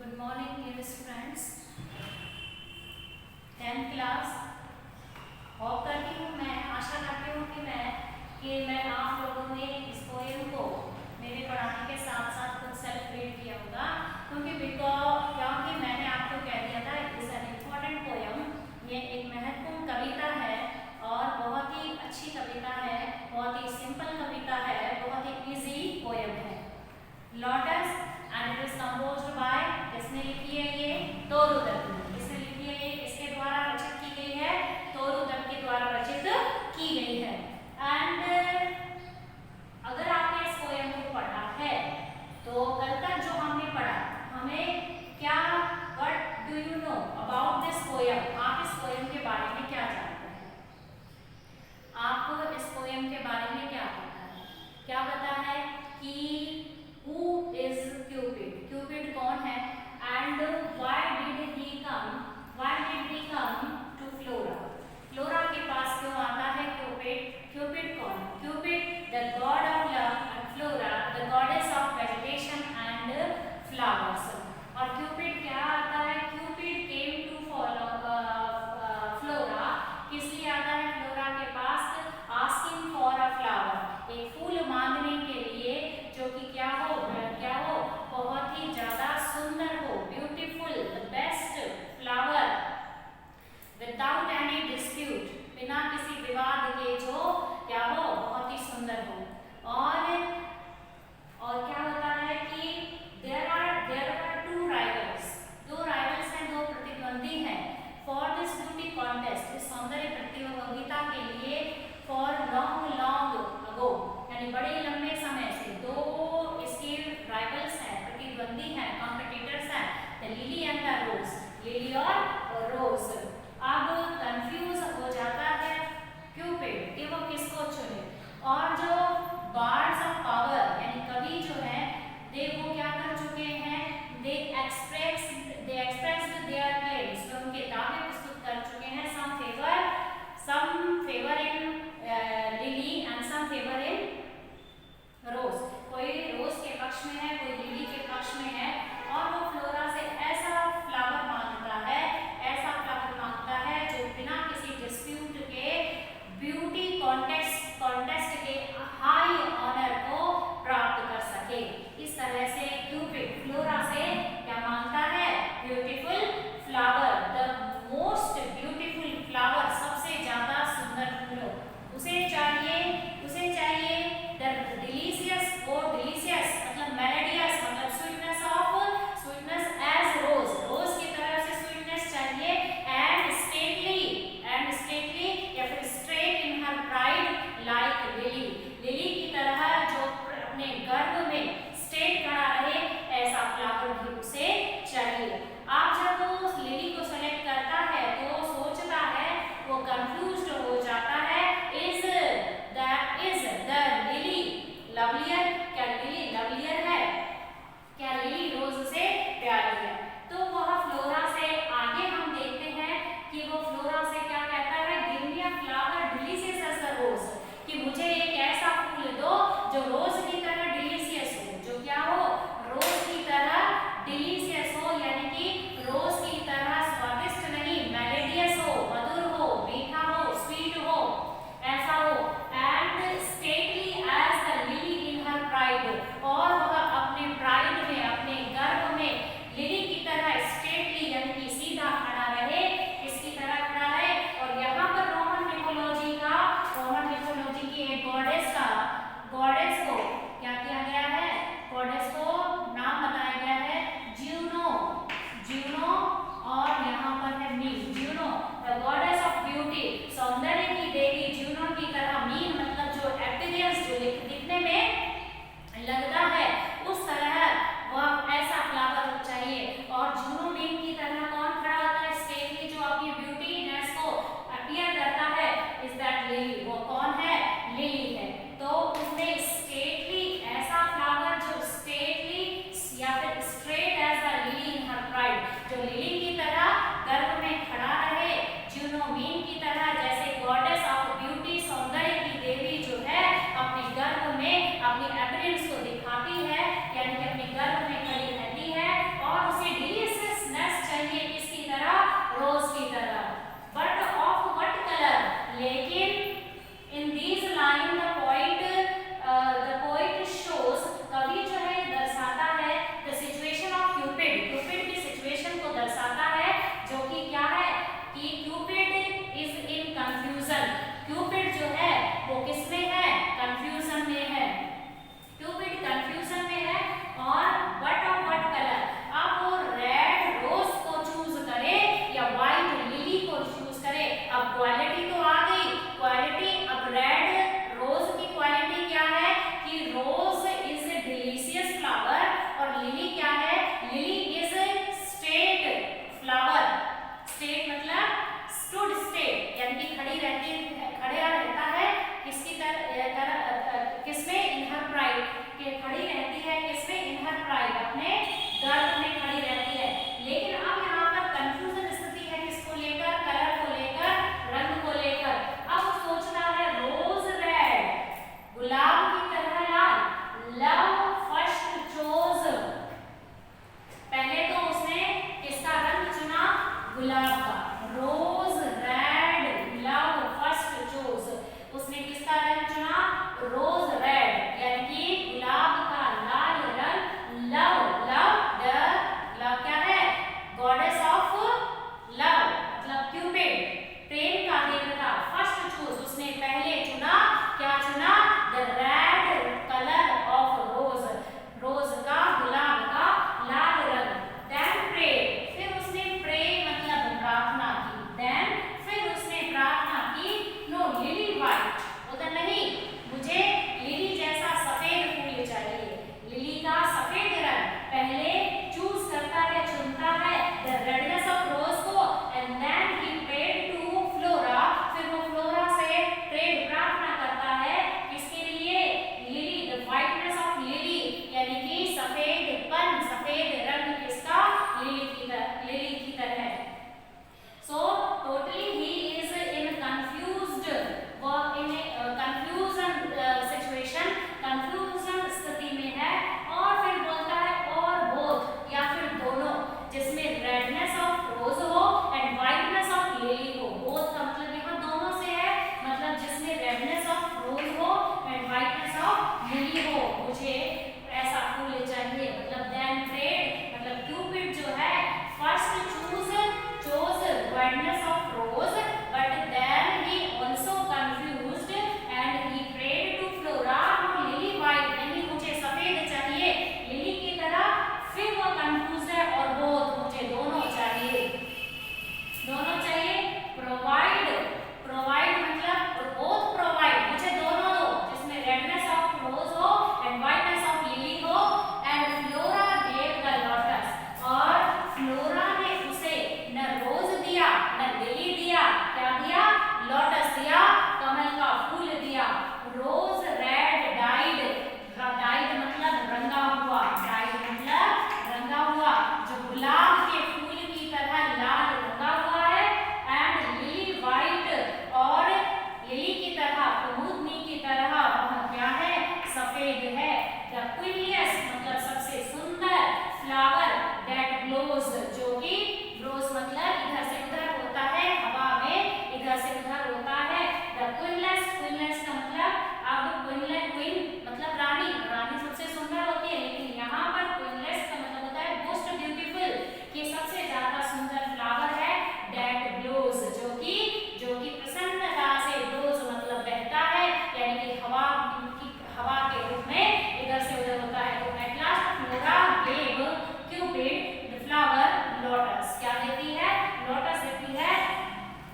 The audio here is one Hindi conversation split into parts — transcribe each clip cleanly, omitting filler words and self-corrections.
Good morning, dear students. 10th class hope करती हूँ, मैं आशा करती हूँ कि मैं आप लोगों ने इस पोएम को मेरे पढ़ाने के साथ साथ खुद सेल्फ रीड किया होगा, क्योंकि मैंने आपको कह दिया था it is an important poem. ये एक महत्वपूर्ण कविता है और बहुत ही अच्छी कविता है, बहुत ही सिंपल कविता है, बहुत ही इजी पोएम है। Lotus and it is composed bye, किसने लिखी है ये? तोरू दत्त ने। किसने लिखी है ये? इसके द्वारा रचित की गई है, तोरू दत्त के द्वारा रचित की गई है। एंड अगर आपने इस पोएम को पढ़ा है तो कल तक जो हमने पढ़ा, हमें क्या what do you know about this poem? आप इस पोएम के बारे में क्या जानते हैं? आपको इस पोएम के बारे में क्या पता है? क्या पता है कि who is Cupid? Cupid कौन है? And why did he come to Flora? Flora के पास क्यों आता है Cupid? Cupid कौन है? Cupid, the god of love, and Flora, the goddess of vegetation and flowers. और Cupid क्या आता है? Cupid came to follow Flora. किस लिए आता है Flora के पास? Asking for a flower. एक फूल मांगने के लिए, जो कि क्या हो बहुत ही ज्यादा सुंदर हो, beautiful, the best flower, without any dispute, बिना किसी विवाद के, जो क्या हो बहुत ही सुंदर हो। और क्या होता है कि देयर आर टू राइवल्स, दो राइवल्स हैं, दो प्रतिद्वंदी हैं, फॉर दिस ब्यूटी कॉन्टेस्ट, इस सौंदर्य प्रतियोगिता के लिए, फॉर लॉन्ग अगो, यानी बड़े लंबे समय से दो इसके राइवल्स हैं, प्रतिद्वंदी हैं, कॉम्पिटिटर्स हैं, the lily and the rose, lily और रोज। अब कंफ्यूज हो जाता है क्यूपिड कि वो किसको चुने, और जो बार्ड्स ऑफ पावर यानी कवि जो है, वो क्या कर चुके हैं, दे एक्सप्रेस्ड देयर क्लेम्स, तो उनके दावे प्रस्तुत कर चुके हैं, some favour in lily and some favour in rose, कोई रोज के पक्ष में है, कोई लिली के पक्ष में है, और वो फ्लोरा से ऐसा फ्लावर मांगता है फ्लावर दैट ब्लोज, जो कि ब्लोज मतलब इधर से उधर होता है, हवा में इधर से उधर होता है। द क्वीनलेस, क्वीनलेस का मतलब अब क्वीन मतलब रानी, रानी सबसे सुंदर होती है, लेकिन यहाँ पर क्वीनलेस का मतलब होता है मोस्ट ब्यूटीफुल, कि सबसे ज्यादा सुंदर फ्लावर है दैट ब्लोज, जो कि प्रसन्नता से, ब्लोज मतलब बहता है, यानी कि हवा के रूप में इधर से उधर होता है। तो at last flora gave Cupid the flower lotus, क्या देती है? लोटस देती है,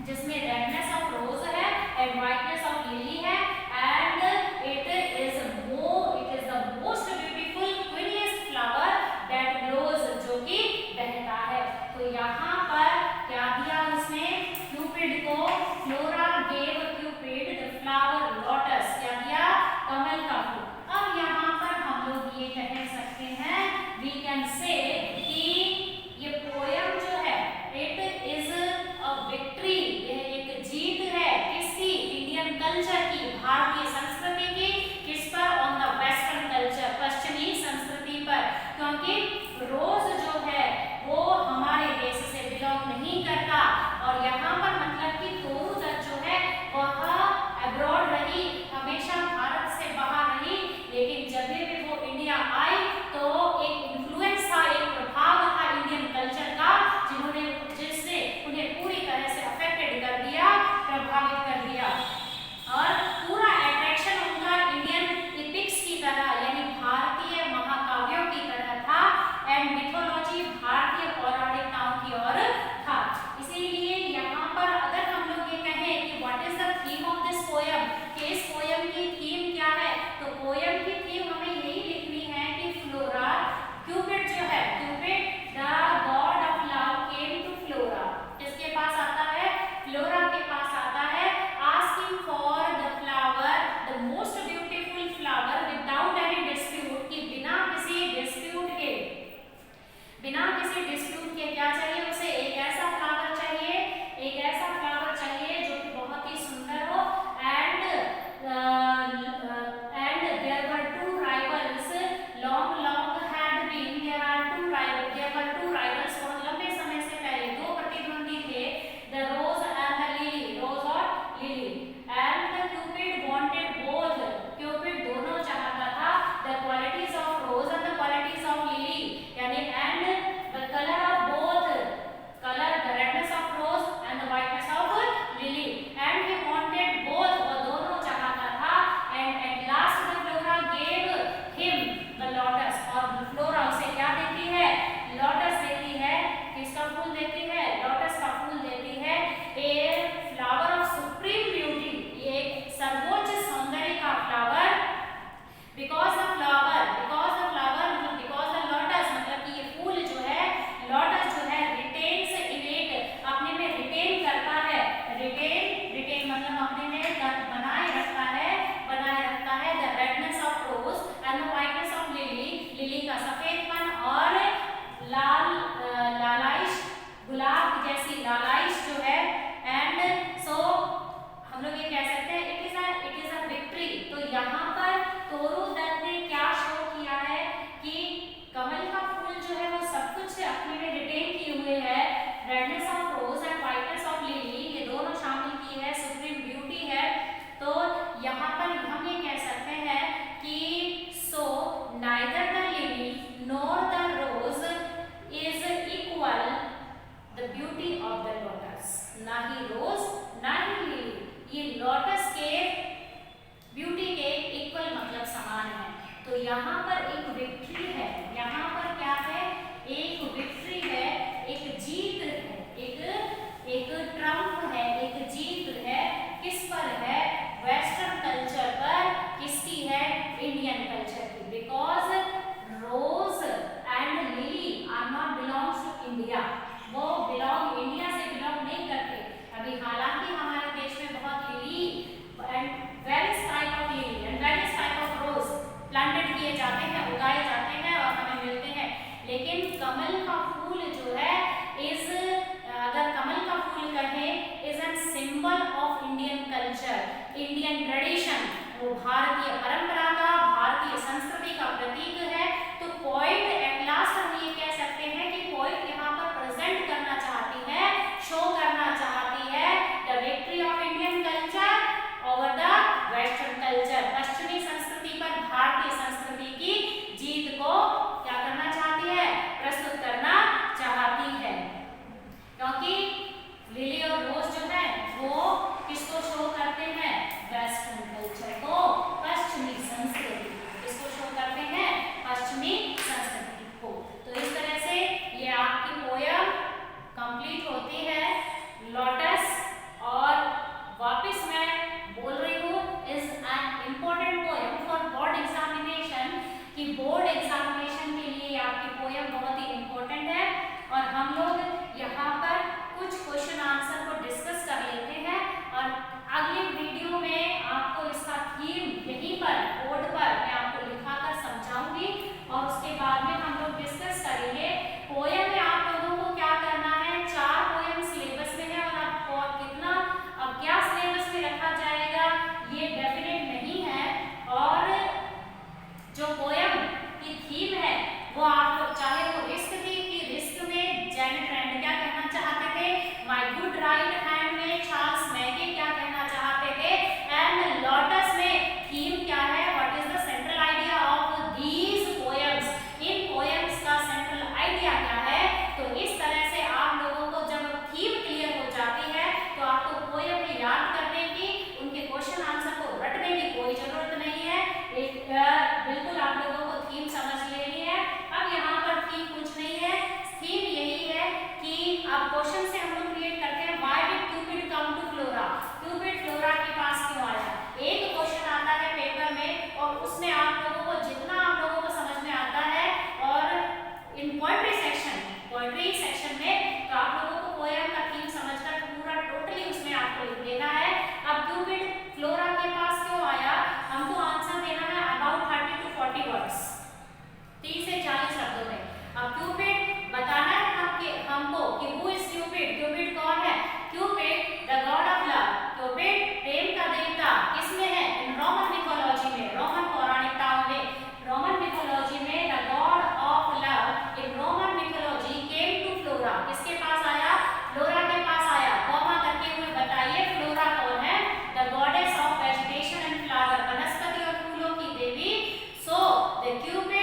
जिसमें रेडनेस ऑफ रोज है एंड व्हाइटनेस ऑफ लिली है, and it is the most beautiful queenliest flower that blows, जो कि बहता है। तो यहाँ पर क्या दिया उसने क्यूपिड को? Flora gave Cupid the flower lotus, क्या दिया? कमल का फूल। अब यहाँ पर हम लोग ये कह सकते हैं, वी कैन से कि ये पोयम जो है इट इज अ विक्ट्री, यह एक जीत है किसकी? इंडियन कल्चर की, भारतीय संस्कृति की। किस पर? ऑन द वेस्टर्न कल्चर, पश्चिमी संस्कृति पर, क्योंकि रोज जो है वो हमारे देश से बिलोंग नहीं करता, और यहाँ पर मतलब कि तोरू दत्त जो है वह अब्रॉड रही, हमेशा भारत से बाहर रही, लेकिन जब भी वो इंडिया आई तो एक इन्फ्लुएंस था, एक प्रभाव था इंडियन कल्चर का, जिसने उन्हें पूरी तरह से अफेक्टेड कर दिया, प्रभावित कर दिया, और पूरा अट्रैक्शन उनका इंडियन इपिक्स की तरह, यानी भारतीय महाकाव्यों की तरह था, एंड मिथोलॉजी भारतीय पौराणिकताओं की ओर था। इसीलिए यहाँ पर अगर हम लोग ये कहें कि what is the theme of this poem, कि इस पोयम की थीम क्या है, तो पोयम की थीम हमें यही लिखनी है कि फ्लोरा, क्यूपिड जो है, Cupid the god of love came to Flora, किसके पास आता है? फ्लोरा के पास आता है, asking for the flower, the most beautiful flower without any dispute, कि बिना किसी डिस्प्यूट के क्या चाहिए उसे? एक ऐसा फ्लावर चाहिए, एक ऐसा फ्लावर चाहिए जो कि बहुत ही सुंदर हो, and there were two rivals, long had been, there were two rivals, बहुत लंबे समय से पहले दो प्रतिद्वंदी थे, the rose and the lily, rose और lily, and the Cupid wanted both, Cupid दोनों चाहता था, the qualities of rose and the qualities of lily, यानी and the color of both, the redness of rose and the whiteness of lily, and he wanted both, वो दोनों चाहता था, and at last the flora gave him the lotus, और फ्लोरा उसे क्या देती है? लोटस देती है। किसका फूल देती है? लोटस का फूल देती है, a flower of supreme beauty, ये सर्वोच्च सौंदर्य का फ्लावर, because the lotus मतलब कि ये फूल जो है, लोटस जो है रिटेन्स इन इट, अपने में रिटेन करता है, रिटेन मतलब अपने में बनाए रखता है the redness of rose and the whiteness of lily, lily का सफेदपन और लालाइश, गुलाब जैसी लालाइश जो है, एंड सो हम लोग ये कह सकते हैं इट इज अ विक्ट्री। तो यहाँ पर तोरू दत्त ने क्या शो किया है कि कमल का फूल जो है वो सब कुछ अपने में रिटेन किए हुए है, redness of rose and whiteness of lily, ये दोनों शामिल की है, सुप्रीम ब्यूटी है। तो यहाँ पर हम ये कह सकते हैं कि so neither the lily nor the rose is equal the beauty of the lotus, ना ही रोज ना ही लिली ये लोटस के ब्यूटी के इक्वल मतलब समान है। तो यहाँ पर एक विक्ट्री है, यहाँ पर क्या है? एक विक्ट्री है, एक जीत है, एक ट्रम्प है, एक जीत है, किस पर है? वेस्टर्न कल्चर पर। किसकी है? इंडियन कल्चर की, because rose and lily are not belongs to India, वो इंडिया से बिलोंग नहीं करते। अभी हालांकि हमारे देश में बहुत lily and various type of lily and various type of rose planted किए जाते हैं, उगाए जाते हैं और हमें मिलते हैं, लेकिन कमल का फूल जो है अगर कमल का फूल कहें is an symbol of Indian culture, Indian tradition, वो भारतीय परंपरा का, भारतीय संस्कृति का प्रतीक है। तो पॉइंट एट लास्ट हम ये कह the cube